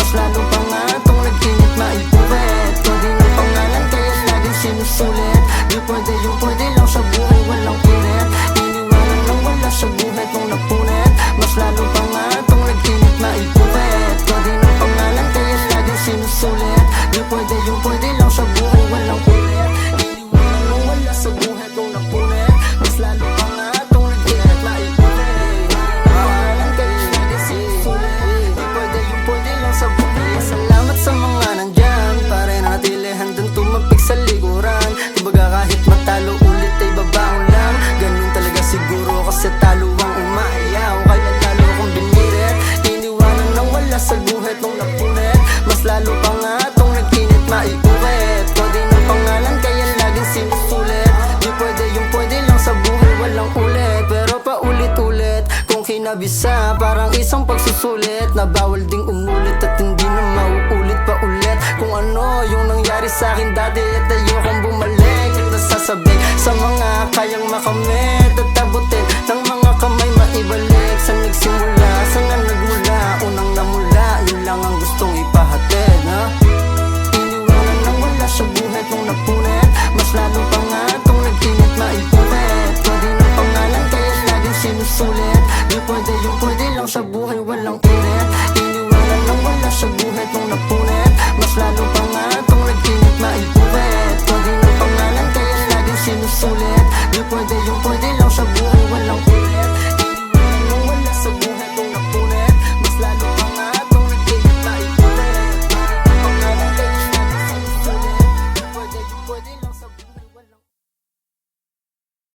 Mas lalo pa nga itong nag-init maipuwet. Pwede ng pangalan kaya laging sinusulit. Di pwede yung pwede lang sa buhay walang ulit. Iniwanan ng wala sa buhay kung napunit. Mas lalo pa nga itong nag-init maipuwet. Pwede ng pangalan kaya laging sinusulit. Di pwede yung pwede lang sa buhay walang ulit. Iniwanan ng wala sa buhay kung napunit. Mas lalo pa nga itong nag-init maipuwet. Pangalan kaya laging sinusulit. Di pwede yung pwede lang sa buhay. Salamat sa mga nandyan, pare natili handang tumapik sa likuran. Kumbaga kahit matalo ulit ay babangon lang. Ganun talaga siguro kasi talo ang umayaw. Kaya lalo kong binirit. Iniwanan ng wala sa guhit nung napunit. Mas lalo pa nga itong nag-init maiuwit. Pwede ng pangalan kaya laging sinusulit. Di pwede yung pwede lang sa buhay walang ulit. Pero paulit-ulit kung kinabisa parang isang pagsusulit. Na bawal ding umulit at hindi na mauulit pa ulit. Kung ano yung nangyari sa'kin dati at ayokong bumalik. At nasasabik sa mga kayang makamit at abutin ng mga kamay maibalik. Saan nagsimula, saan na nagmula, unang namula, yun lang ang gustong ipahatid, ha? Iniwanan ng wala sa buhay kung napunit. Mas lalo pa nga itong nag-init maipuwet. Pwede ng pangalan kaya laging sinusulit. Di pwede yung pwede lang sa buhay walang ulit. Iniwanan ng wala sa buhay kung napunit. Mas lalo pa nga itong nag-init maipuwet. Pwede ng pangalan kaya laging sinusulit. Di pwede yung pwede lang sa buhay